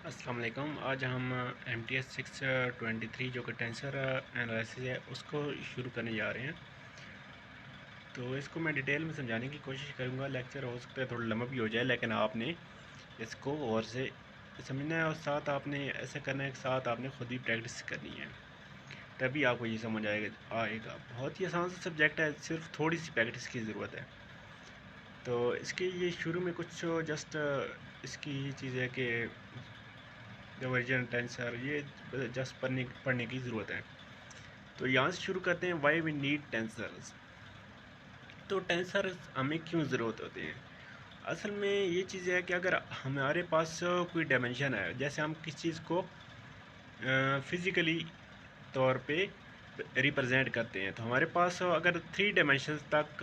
अस्सलाम वालेकुम। आज हम MTS 623 जो कि टेंसर एनालिसिस है उसको शुरू करने जा रहे हैं। तो इसको मैं डिटेल में समझाने की कोशिश करूँगा। लेक्चर हो सकता है थोड़ा लंबा भी हो जाए, लेकिन आपने इसको और से समझना है और साथ आपने ऐसा करना है कि साथ आपने खुद ही प्रैक्टिस करनी है, तभी आपको ये समझ आएगा। बहुत ही आसान सा सब्जेक्ट है, सिर्फ थोड़ी सी प्रैक्टिस की ज़रूरत है। तो इसके ये शुरू में कुछ जस्ट इसकी ये चीज़ है कि ओरिजिनल टेंसर ये जस्ट पढ़ने की ज़रूरत है। तो यहाँ से शुरू करते हैं, वाई वी नीड टेंसर्स। तो टेंसर हमें क्यों ज़रूरत होती है? असल में ये चीज़ है कि अगर हमारे पास कोई डायमेंशन है, जैसे हम किस चीज़ को फिज़िकली तौर पे रिप्रेजेंट करते हैं, तो हमारे पास अगर 3 डायमेंशंस तक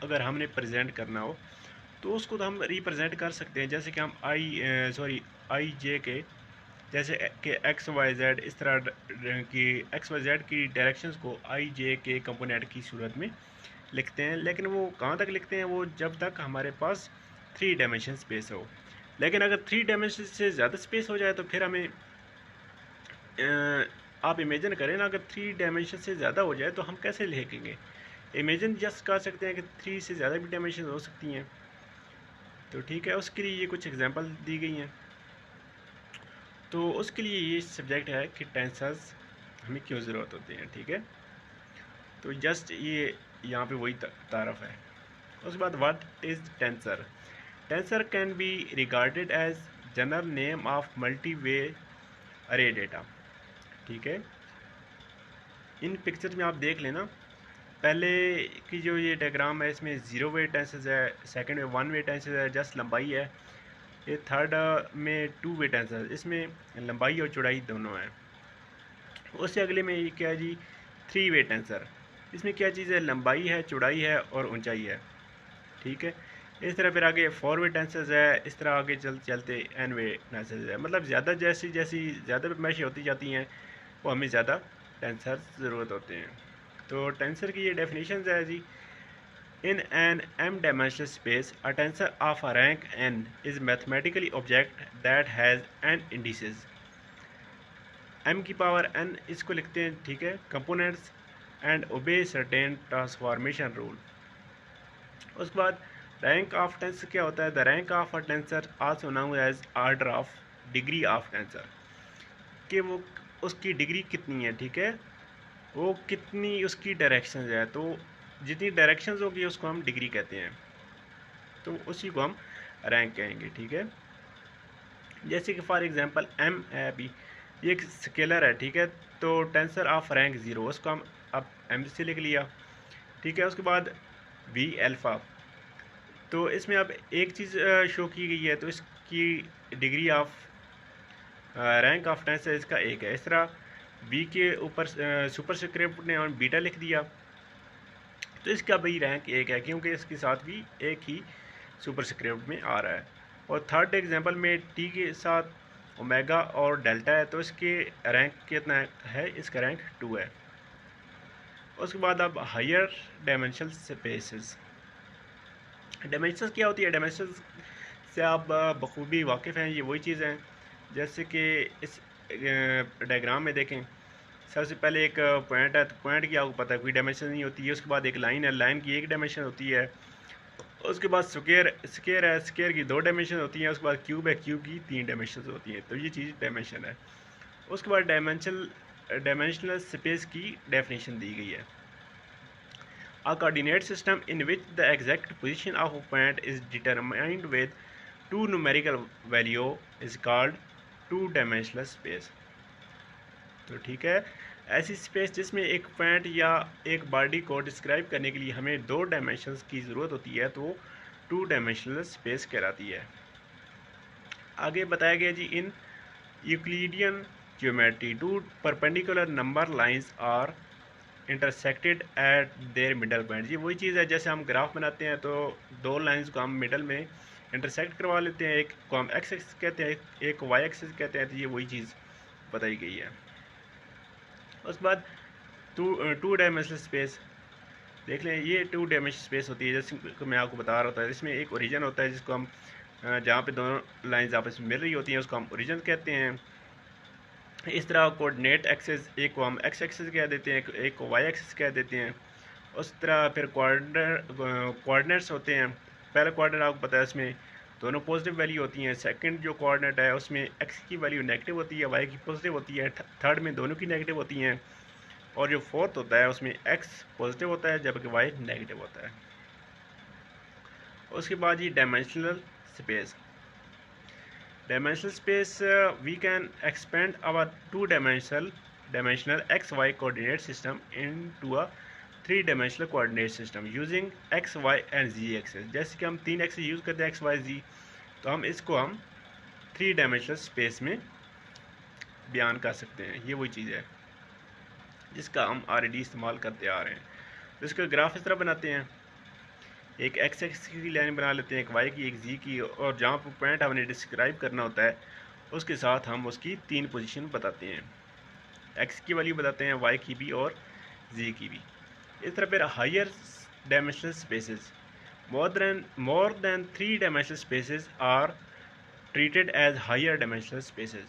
अगर हमने प्रेजेंट करना हो तो उसको तो हम रिप्रेजेंट कर सकते हैं। जैसे कि हम आई जे के जैसे कि एक्स वाई जेड, इस तरह की एक्स वाई जेड की डायरेक्शंस को आई जे के कंपोनेंट की सूरत में लिखते हैं। लेकिन वो कहाँ तक लिखते हैं? वो जब तक हमारे पास 3 डायमेंशन स्पेस हो। लेकिन अगर 3 डायमेंशन से ज़्यादा स्पेस हो जाए तो फिर हमें आप इमेजिन करें ना, अगर 3 डायमेंशन से ज़्यादा हो जाए तो हम कैसे लिखेंगे? इमेजिन जस्ट कर सकते हैं कि 3 से ज़्यादा भी डायमेंशन हो सकती हैं। तो ठीक है, उसके लिए ये कुछ एग्जांपल दी गई हैं। तो उसके लिए ये सब्जेक्ट है कि टेंसर्स हमें क्यों ज़रूरत होती है। ठीक है, तो जस्ट ये यहाँ पे वही तारफ़ है। उसके बाद what is tensor? Tensor can be regarded as general name of multi way array data. ठीक है, इन पिक्चर में आप देख लेना, पहले की जो ये डायग्राम है इसमें 0 वे टेंसेस है, सेकंड में 1 वे टेंसेस है, जस्ट लंबाई है। ये थर्ड में 2 वे टेंसेस, इसमें लंबाई और चौड़ाई दोनों है। उससे अगले में ये क्या है जी? 3 वे टेंसर। इसमें क्या चीज़ है? लंबाई है, चौड़ाई है और ऊंचाई है। ठीक है, इस तरह फिर आगे 4 वे टेंसेस है। इस तरह आगे चलते N वे टेंसेस है। मतलब ज़्यादा जैसी जैसी ज़्यादा मैशें होती जाती हैं वो हमें ज़्यादा टेंसर ज़रूरत होते हैं। तो टेंसर की ये डेफिनेशन है जी, in N m dimensional space a tensor of a rank n is mathematically object that has n indices. m की पावर n इसको लिखते हैं, ठीक है, components and obey certain transformation rule. उसके बाद रैंक ऑफ टेंसर क्या होता है? The rank of a tensor also known as order of degree of tensor, कि वो उसकी डिग्री कितनी है। ठीक है, वो कितनी उसकी डायरेक्शन है, तो जितनी डायरेक्शंस होगी उसको हम डिग्री कहते हैं, तो उसी को हम रैंक कहेंगे। ठीक है, जैसे कि फॉर एग्जांपल m है अभी, ये एक स्केलर है। ठीक है, तो टेंसर ऑफ रैंक 0 उसको हम अब m से लिख लिया। ठीक है, उसके बाद v अल्फ़ा, तो इसमें अब एक चीज़ शो की गई है, तो इसकी degree of rank of tensor इसका 1 है। इस तरह v के ऊपर सुपरस्क्रिप्ट ने और बीटा लिख दिया, तो इसका भी रैंक 1 है क्योंकि इसके साथ भी एक ही सुपरस्क्रिप्ट में आ रहा है। और थर्ड एग्जांपल में t के साथ ओमेगा और डेल्टा है, तो इसके रैंक कितना है? इसका रैंक 2 है। उसके बाद अब हायर डायमेंशनल स्पेसेस। डायमेंशंस क्या होती है? डायमेंशंस से आप बखूबी वाकिफ़ हैं। ये वही चीज़ हैं जैसे कि इस डायग्राम में देखें, सबसे पहले एक पॉइंट है, तो पॉइंट की आपको पता है कोई डायमेंशन नहीं होती है। उसके बाद एक लाइन है, लाइन की एक डायमेंशन होती है। उसके बाद स्क्वायर है, स्क्वायर की 2 डायमेंशन होती हैं। उसके बाद क्यूब है, क्यूब की 3 डायमेंशन होती हैं। तो ये चीज़ डायमेंशन है। उसके बाद डायमेंशनल स्पेस की डेफिनेशन दी गई है, a coordinate system in which the exact position of a point is determined with two numerical value is called two-dimensional space। तो ठीक है, ऐसी स्पेस जिसमें एक पॉइंट या एक बॉडी को डिस्क्राइब करने के लिए हमें 2 डायमेंशंस की ज़रूरत होती है, तो वो 2 डायमेंशनल स्पेस कहलाती है। आगे बताया गया जी, in Euclidean geometry two perpendicular number lines are intersected at their middle point. ये वही चीज़ है जैसे हम ग्राफ बनाते हैं तो 2 लाइंस को हम मिडल में इंटरसेक्ट करवा लेते हैं, एक को हम एक्स एक्सिस कहते हैं, एक वाई एक्सिस कहते हैं। तो ये वही चीज़ बताई गई है। उसके बाद टू डायमेंशनल स्पेस देख लें, ये 2 डायमेंशनल स्पेस होती है जैसे मैं आपको बता रहा था। इसमें एक ओरिजिन होता है जिसको हम जहाँ पे दोनों लाइंस आपस में मिल रही होती हैं उसको हम ओरिजिन कहते हैं। इस तरह कोऑर्डिनेट एक्सेस, एक को हम एक्स एक्सेस कह देते हैं, एक को वाई एक्सेस कह देते हैं। उस तरह फिर कोऑर्डिनेट्स होते हैं। पहला कोऑर्डिनेट आपको पता है इसमें दोनों पॉजिटिव वैल्यू होती हैं। सेकंड जो कोऑर्डिनेट है उसमें एक्स की वैल्यू नेगेटिव होती है, वाई की पॉजिटिव होती है। थर्ड में दोनों की नेगेटिव होती हैं। और जो फोर्थ होता है उसमें एक्स पॉजिटिव होता है जबकि वाई नेगेटिव होता है। उसके बाद ये dimensional space. Dimensional space, we can expand our two-dimensional XY coordinate system into a three-dimensional coordinate system using X, Y and Z axis। जैसे कि हम 3 एक्सेस यूज़ करते हैं X, Y, Z, तो हम इसको हम 3 डायमेंशनल स्पेस में बयान कर सकते हैं। ये वही चीज़ है जिसका हम ऑलरेडी इस्तेमाल करते आ रहे हैं। तो इसका ग्राफ इस तरह बनाते हैं, एक एक्स एक्स की लाइन बना लेते हैं, एक वाई की, एक जी की, और जहाँ पर पॉइंट हमने डिस्क्राइब करना होता है उसके साथ हम उसकी 3 पोजीशन बताते हैं। एक्स की वैल्यू बताते हैं, वाई की भी और जी की भी। इस तरह फिर higher dimensional spaces, more than 3 dimensional spaces are treated as higher dimensional spaces.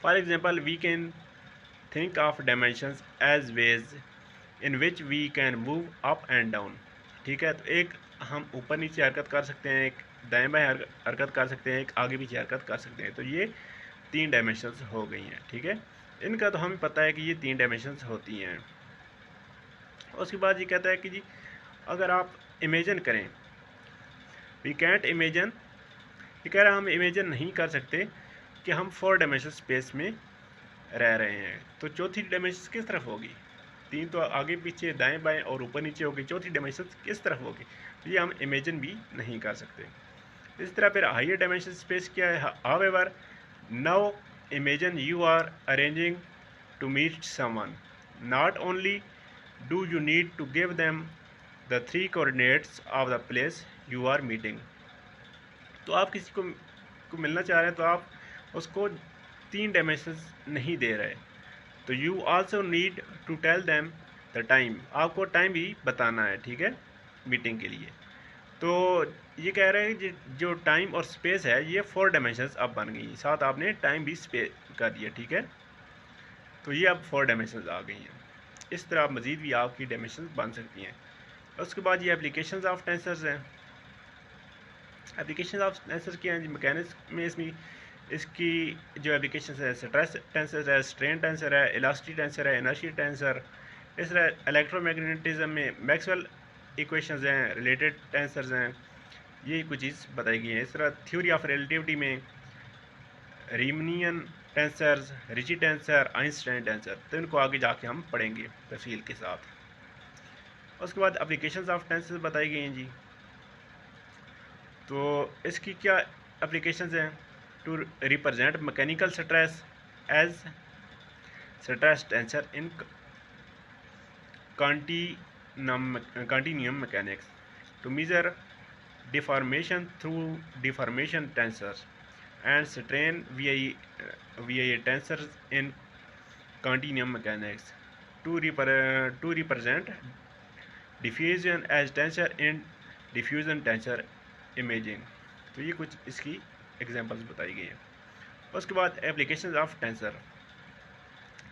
For example we can think of dimensions as ways in which we can move up and down. ठीक है, तो एक हम ऊपर नीचे हरकत कर सकते हैं, एक दाएं बाएं हरकत कर सकते हैं, एक आगे पीछे हरकत कर सकते हैं। तो ये 3 डायमेंशंस हो गई हैं। ठीक है, इनका तो हमें पता है कि ये 3 डायमेंशंस होती हैं। उसके बाद ये कहता है कि जी अगर आप इमेजिन करें, वी कैंट इमेजिन, ये कह रहा है हम इमेजिन नहीं कर सकते कि हम 4 डायमेंशनल स्पेस में रह रहे हैं। तो चौथी डायमेंशन किस तरफ होगी? 3 तो आगे पीछे दाएं बाएं और ऊपर नीचे होगी, चौथी डायमेंशन किस तरफ होगी? तो ये हम इमेजिन भी नहीं कर सकते। इस तरह फिर हायर डायमेंशन स्पेस क्या है? However now imagine you are arranging to meet someone, not only do you need to give them the 3 coordinates of the place you are meeting. तो आप किसी को मिलना चाह रहे हैं तो आप उसको 3 डायमेंशन नहीं दे रहे, तो you also need to tell them the time, आपको टाइम भी बताना है। ठीक है, मीटिंग के लिए। तो ये कह रहे हैं कि जो टाइम और स्पेस है ये 4 डायमेंशंस अब बन गई, साथ आपने टाइम भी स्पेस कर दिया। ठीक है, तो ये अब 4 डायमेंशंस आ गई हैं। इस तरह मज़ीद भी आपकी डायमेंशंस बन सकती हैं। उसके बाद ये एप्लीकेशंस ऑफ टेंसर्स हैं। एप्लीकेशन ऑफ टेंसर्स क्या हैं? मैकेनिक्स में इसकी जो एप्लीकेशन है, स्ट्रेस टेंसर है, स्ट्रेन टेंसर है, इलास्टिक टेंसर है, इनर्शिया टेंसर। इस तरह इलेक्ट्रोमैग्नेटिज्म में मैक्सवेल इक्वेशंस हैं, रिलेटेड टेंसर्स हैं, यही कुछ चीज़ बताई गई है। इस तरह थ्योरी ऑफ रिलेटिविटी में Riemannian tensors, Ricci tensor, Einstein tensor, तो इनको आगे जाके हम पढ़ेंगे तफसील के साथ। उसके बाद एप्लीकेशंस ऑफ टेंसर्स बताई गई हैं जी। तो इसकी क्या एप्लीकेशंस हैं? To represent mechanical stress as stress tensor in continuum mechanics, to measure deformation through deformation tensors and strain via tensors in continuum mechanics, to represent diffusion as tensor in diffusion tensor imaging। तो ये कुछ इसकी examples बताई गई हैं। उसके बाद applications of tensor,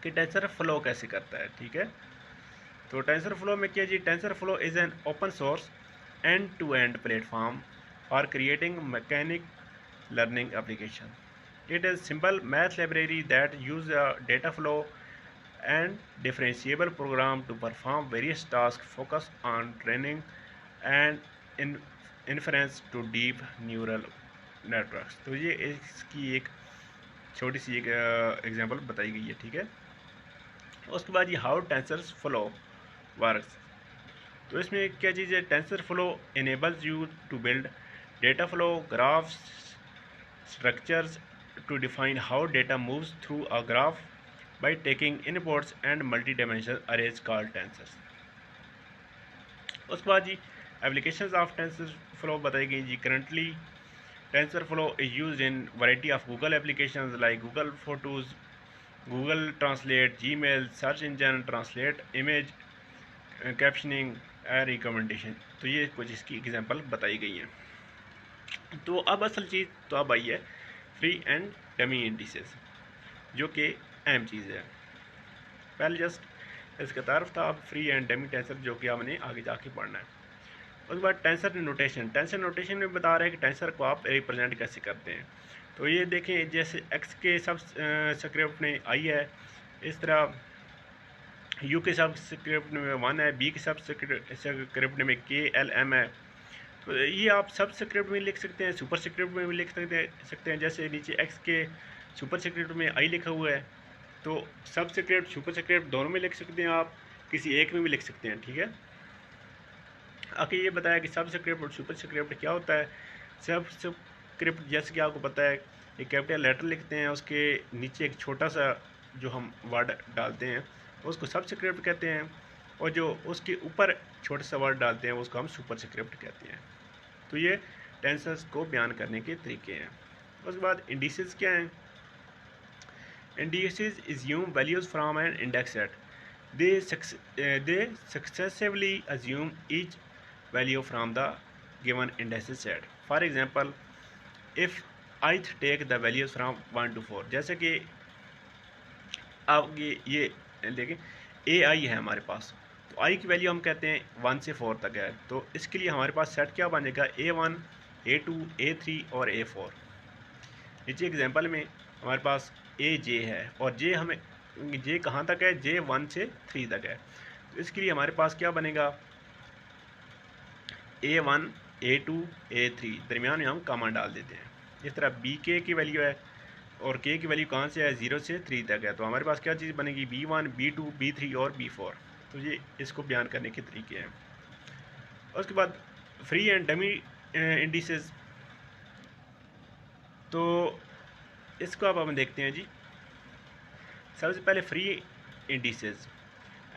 कि टेंसर फ्लो कैसे करता है। ठीक है, तो टेंसर फ्लो में क्या जी? TensorFlow is an open source end to end platform for creating mechanic learning application. It is simple math library that use data flow and differentiable program to perform various task focus on training and inference to deep neural networks. तो ये इसकी एक छोटी सी एक example बताई गई है। ठीक है, उसके बाद ये हाउ टेंसर्स फ्लो वर्क्स। तो इसमें क्या चीज़ है? TensorFlow enables you to build data flow graphs structures to define how data moves through a graph by taking inputs and multi dimensional arrays called tensors. उसके बाद जी applications of TensorFlow बताई गई जी। Currently TensorFlow is used in variety of Google applications like Google Photos, Google Translate, Gmail, search engine, translate, image captioning and recommendation. तो ये कुछ इसकी एग्जांपल बताई गई हैं। तो अब असल चीज़ तो अब आई है फ्री एंड डमी इंडिसेस, जो कि अहम चीज़ है। पहले जस्ट इसका तारफ था, अब फ्री एंड डमी टेंसर जो कि हमने आगे जाके पढ़ना है। उसके बाद टेंसर नोटेशन, टेंसर नोटेशन में बता रहा है कि टेंसर को आप रिप्रेजेंट कैसे करते हैं। तो ये देखें, जैसे एक्स के सब स्क्रिप्ट में आई है, इस तरह यू के सब स्क्रिप्ट में 1 है, बी के सब स्क्रिप्ट में KLM है। तो ये आप सब स्क्रिप्ट में लिख सकते हैं, सुपर स्क्रिप्ट में भी लिख सकते हैं। जैसे नीचे एक्स के सुपर स्क्रिप्ट में आई लिखा हुआ है, तो सब स्क्रिप्ट सुपर स्क्रिप्ट दोनों में लिख सकते हैं, आप किसी एक में भी लिख सकते हैं, ठीक है। आगे ये बताया कि सब स्क्रिप्ट और सुपर स्क्रिप्ट क्या होता है। सब स्क्रिप्ट जैसे कि आपको पता है, एक कैपिटल लेटर लिखते हैं, उसके नीचे एक छोटा सा जो हम वर्ड डालते हैं उसको सब स्क्रिप्ट कहते हैं, और जो उसके ऊपर छोटा सा वर्ड डालते हैं उसको हम सुपर स्क्रिप्ट कहते हैं। तो ये टेंसर्स को बयान करने के तरीके हैं। उसके बाद इंडिसेस क्या हैं। Indices assume values from an index set. They successively assume each value from the given indices set. For example, if ith take the values from 1 to 4, जैसे कि आप ये देखें AI है हमारे पास, तो I की वैल्यू हम कहते हैं 1 से 4 तक है। तो इसके लिए हमारे पास सेट क्या बनेगा, A1, A2, A3 और A4। नीचे एग्जांपल में हमारे पास AJ है, और J हमें J कहाँ तक है, J 1 से 3 तक है। तो इसके लिए हमारे पास क्या बनेगा, A1, A2, A3, दरमियान में हम कामा डाल देते हैं। इस तरह BK की वैल्यू है, और K की वैल्यू कहाँ से है, 0 से 3 तक है। तो हमारे पास क्या चीज़ बनेगी, B1, B2, B3 और B4। तो ये इसको बयान करने के तरीके हैं। उसके बाद फ्री एंड डमी इंडिसेस, तो इसको अब हम देखते हैं जी। सबसे पहले free indices,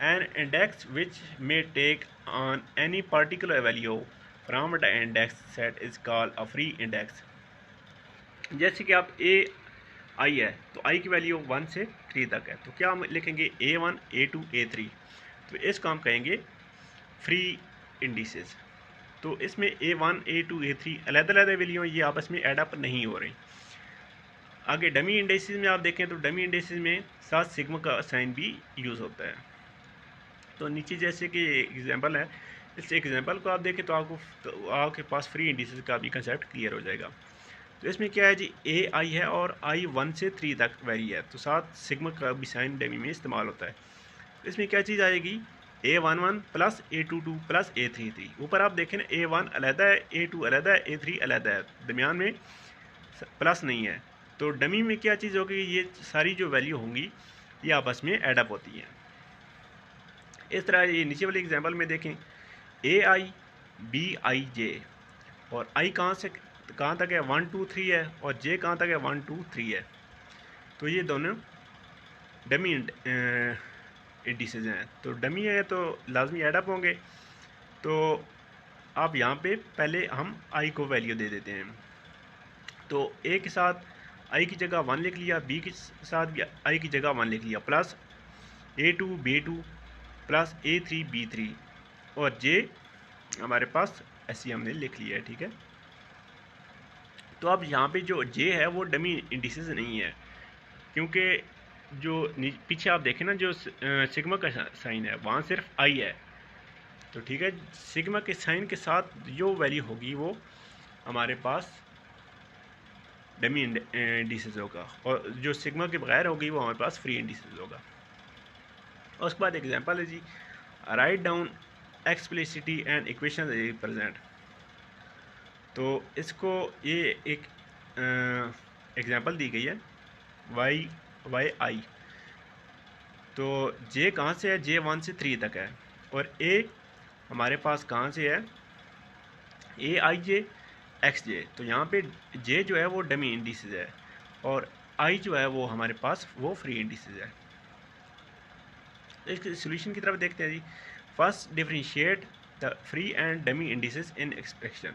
an index which may take on any particular value from the index set is called a free index. जैसे कि आप AI है, तो I की वैल्यू 1 से 3 तक है, तो क्या हम लिखेंगे A1, A2, A3। तो इसको हम कहेंगे फ्री इंडिसेस। तो इसमें A1, A2, A3 अलग-अलग वैल्यू ये आपस में एड अप नहीं हो रही। आगे डमी इंडेसिस में आप देखें, तो डमी इंडेसिस में साथ सिग्मा का साइन भी यूज़ होता है। तो नीचे जैसे कि एग्जांपल है, इस एग्जांपल को आप देखें तो आपके पास फ्री इंडिसेस का भी कंसेप्ट क्लियर हो जाएगा। तो इसमें क्या है जी, AI है और I 1 से 3 तक वेरी है, तो साथ सिग्मा का भी साइन डमी में इस्तेमाल होता है। तो इसमें क्या चीज़ आएगी, A11 plus A22 plus A33। ऊपर आप देखें ना, A1 अलहदा है, A2 अलहदा है, A3 अलहदा है, दरमियान में प्लस नहीं है। तो डमी में क्या चीज़ होगी, ये सारी जो वैल्यू होंगी ये आपस में एडअप होती हैं। इस तरह ये नीचे वाले एग्जांपल में देखें, AI, BIJ, और I कहाँ तक है, 1 2 3 है, और J कहाँ तक है, 1 2 3 है। तो ये दोनों डमी इंडिसेस हैं। तो डमी है तो लाजमी एडअप होंगे। तो आप यहाँ पे पहले हम I को वैल्यू दे देते हैं। तो A के साथ I की जगह 1 लिख लिया, B के साथ भी I की जगह 1 लिख लिया, plus A2 B2 plus A3 B3, और J हमारे पास ऐसे हमने लिख लिया है, ठीक है। तो अब यहाँ पे जो J है वो डमी इंडिसेस नहीं है, क्योंकि जो पीछे आप देखें ना, जो सिग्मा का साइन है वहाँ सिर्फ I है। तो ठीक है, सिग्मा के साइन के साथ जो वैल्यू होगी वो हमारे पास डमी इंडिसेस होगा, और जो सिग्मा के बगैर होगी वो हमारे पास फ्री इंडिसेस होगा। और उसके बाद एग्जांपल है जी, write down explicitly and equation represent. तो इसको ये एक एग्जांपल दी गई है YI। तो J कहाँ से है, J 1 से 3 तक है, और A हमारे पास कहाँ से है, AIJ XJ। तो यहाँ पे J जो है वो डमी इंडिसेस है, और I जो है वो हमारे पास वो फ्री इंडिसेस है। इसके सोल्यूशन की तरफ देखते हैं जी। First differentiate the free and dummy indices in expression.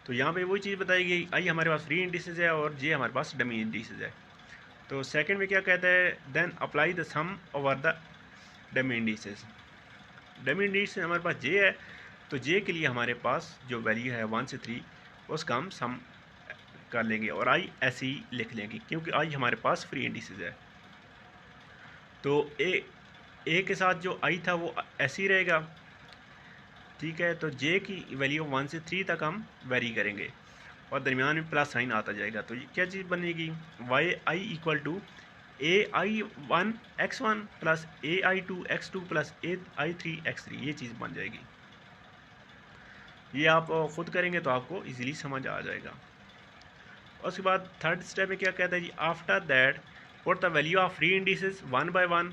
तो यहाँ पे वही चीज़ बताई गई, I हमारे पास फ्री इंडिसेस है और J हमारे पास डमी इंडिसेस है। तो सेकंड में क्या कहता है, then apply the sum over the dummy indices. Dummy indices हमारे पास J है, तो J के लिए हमारे पास जो वैल्यू है 1 से 3 उसका हम सम कर लेंगे और आई ऐसे ही लिख लेंगे, क्योंकि आई हमारे पास फ्री इंडिसेस है। तो ए के साथ जो आई था वो ऐसे ही रहेगा, ठीक है। तो जे की वैल्यू 1 से 3 तक हम वेरी करेंगे और दरमियान में प्लस साइन आता जाएगा। तो ये क्या चीज़ बनेगी, Y I equal to AI1 x1 plus AI2 x2 plus AI3 x3, ये चीज़ बन जाएगी। ये आप ख़ुद करेंगे तो आपको इजीली समझ आ जाएगा। उसके बाद थर्ड स्टेप में क्या कहता है जी, after that put the value of free indices one by one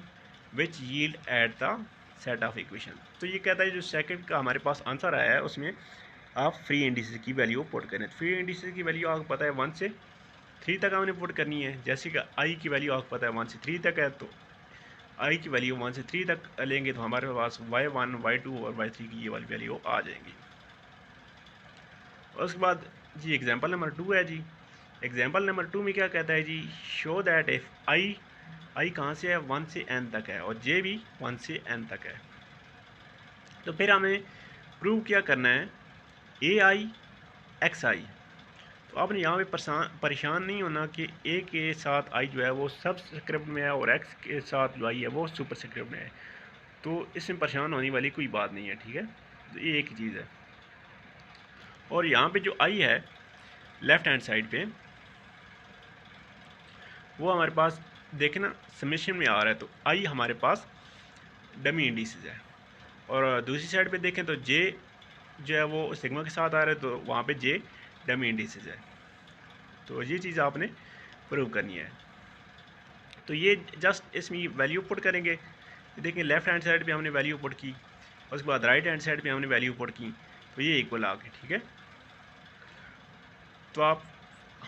which yield at the set of equation. तो ये कहता है जो सेकंड का हमारे पास आंसर आया है उसमें आप फ्री इंडिसेस की वैल्यू पुट करें। फ्री इंडिसेस की वैल्यू आपको पता है 1 से 3 तक हमने पुट करनी है। जैसे कि आई की वैल्यू आपको पता है 1 से 3 तक है, तो आई की वैल्यू 1 से 3 तक लेंगे तो हमारे पास y1 y2 और y3 की ये वाली वैल्यू आ जाएंगी। उसके बाद जी एग्जांपल नंबर 2 है जी। एग्जांपल नंबर 2 में क्या कहता है जी, शो दैट इफ आई कहाँ से है, 1 से n तक है और जे भी 1 से n तक है। तो फिर हमें प्रूव क्या करना है, AI XI। तो आपने यहाँ पे परेशान नहीं होना कि ए के साथ आई जो है वो सब स्क्रिप्ट में है और एक्स के साथ जो आई है वो सुपर स्क्रिप्ट में है। तो इसमें परेशान होने वाली कोई बात नहीं है, ठीक है। तो ये एक चीज़ है। और यहाँ पे जो आई है लेफ्ट हैंड साइड पे वो हमारे पास देखें ना समेशन में आ रहा है, तो आई हमारे पास डमी इंडिसेस है। और दूसरी साइड पे देखें तो जे जो है वो सिग्मा के साथ आ रहा है, तो वहाँ पे जे डमी इंडिसेस है। तो ये चीज़ आपने प्रूव करनी है। तो ये जस्ट इसमें वैल्यू पुट करेंगे। देखें लेफ्ट हैंड साइड पे हमने वैल्यू पुट की, उसके बाद राइट हैंड साइड पे हमने वैल्यू पुट की, तो ये इक्वल आ गए, ठीक है। तो आप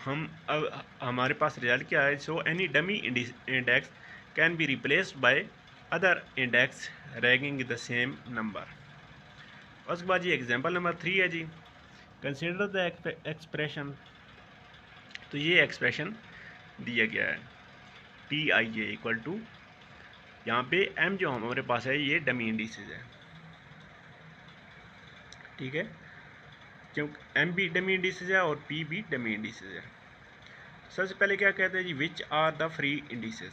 अब हमारे पास रिजल्ट क्या है, so any dummy index can be replaced by other index ranking the same number. उसके बाद ये एग्जांपल नंबर 3 है जी, कंसिडर द एक्सप्रेशन। तो ये एक्सप्रेशन दिया गया है TIJ इक्वल टू, यहाँ पे M जो हमारे पास है ये डमी इंडिसेस है, ठीक है, क्योंकि M भी डमी इंडिसेस है और P भी डमी इंडिसेस है। सबसे पहले क्या कहते हैं जी, which are the free indices.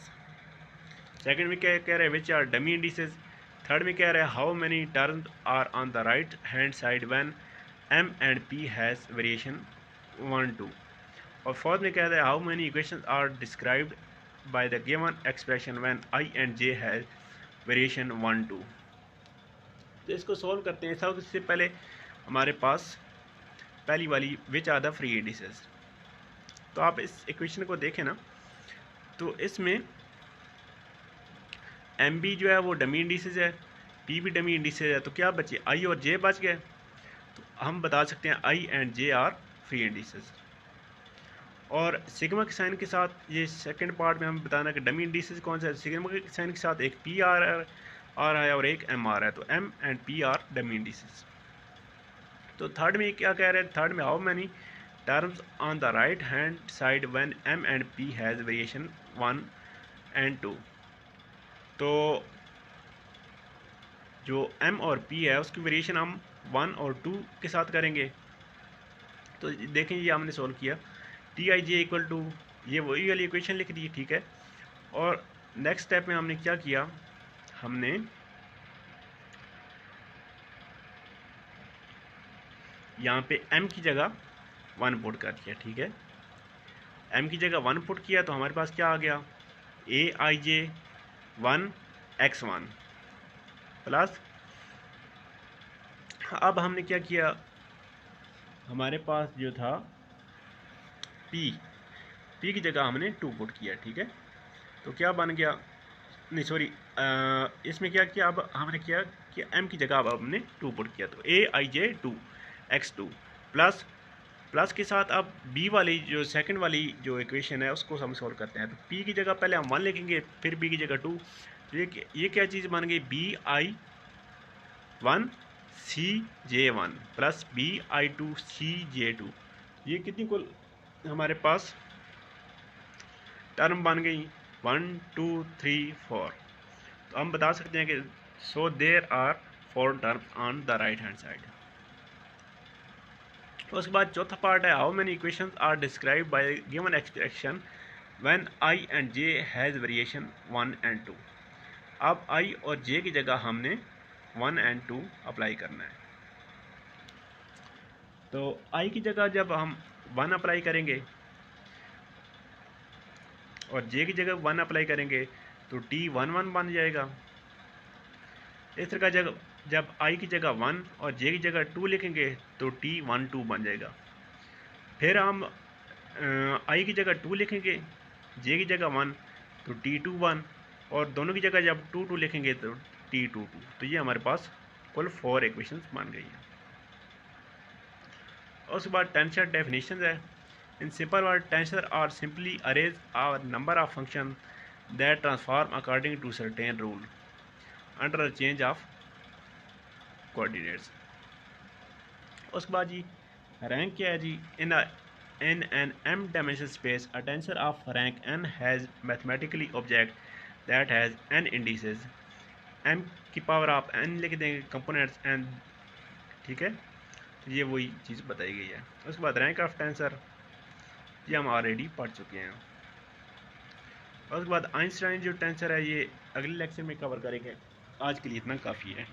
Second में क्या कह रहे हैं, which are dummy indices. Third में कह रहे हैं how many terms are on the right hand side when M and P has variation 1 2। और फोर्थ में कहते हैं how many equations are described by the given expression when I and J has variation 1 2। तो इसको solve करते हैं। सबसे पहले हमारे पास पहली वाली which are the free indices. तो आप इस इक्वेशन को देखें ना, तो इसमें एम बी जो है वो डमी इंडिसेस है, पी भी डमी इंडिसेस है, तो क्या बचे, आई और जे बच गए। तो हम बता सकते हैं I and J are free indices. और सिग्मा के साइन के साथ ये सेकंड पार्ट में हमें बताना कि डमी इंडिसेस कौन सा है। सिग्मा के साइन के साथ एक पी आ रहा है और एक एम आ रहा है, तो M and P are dummy indices. तो थर्ड में क्या कह रहे हैं, थर्ड में how many terms on the right hand side when M and P has variation 1 and 2। तो जो एम और पी है उसकी वेरिएशन हम 1 और 2 के साथ करेंगे। तो देखें ये हमने सोल्व किया, TIJ इक्वल टू ये वही वाली इक्वेशन लिख दी, ठीक है। और नेक्स्ट स्टेप में हमने क्या किया, हमने यहाँ पे m की जगह 1 पुट कर दिया, ठीक है। m की जगह 1 पुट किया तो हमारे पास क्या आ गया, AIJ 1 x1 प्लस, अब हमने क्या किया, हमारे पास जो था P की जगह हमने 2 पुट किया, ठीक है। तो क्या बन गया, नहीं सॉरी, इसमें क्या किया, अब हमने किया कि M की जगह अब हमने 2 पुट किया, तो AIJ 2 x2 प्लस के साथ अब B वाली जो सेकंड वाली जो इक्वेशन है उसको हम सॉल्व करते हैं। तो P की जगह पहले हम 1 लिखेंगे, फिर B की जगह 2। तो ये क्या चीज़ बन गई, BI1 CJ1 plus BI2 CJ2। ये कितनी कुल हमारे पास टर्म बन गई 1 2 3 4। तो हम बता सकते हैं कि so there are 4 terms on the right hand side. उसके बाद चौथा पार्ट है how many equations are describe by given expression when I and J has variation 1 and 2। अब आई और जे की जगह हमने 1 and 2 अप्लाई करना है। तो आई की जगह जब हम 1 अप्लाई करेंगे और जे की जगह 1 अप्लाई करेंगे तो T11 बन जाएगा। इस तरह का जब आई की जगह 1 और जे की जगह 2 लिखेंगे तो T12 बन जाएगा। फिर हम आई की जगह 2 लिखेंगे, जे की जगह 1 तो T21, और दोनों की जगह जब 2 लिखेंगे तो T22। तो ये हमारे पास कुल 4 इक्वेशंस बन गई हैं। उसके बाद टेंसर डेफिनेशन है। In simple word tensor are simply arrays are number of function that transform according to certain rule under a change of coordinates. उसके बाद जी रैंक क्या है जी, in N m dimensional space a tensor of rank n has mathematically object that has n indices, m की power आप n लिख देंगे, कंपोनेंट्स n, ठीक है। ये वही चीज़ बताई गई है। उसके बाद रैंक ऑफ टेंसर ये हम ऑलरेडी पढ़ चुके हैं। उसके बाद आइंस्टाइन जो टेंसर है ये अगले लेक्चर में कवर करेंगे। आज के लिए इतना काफ़ी है।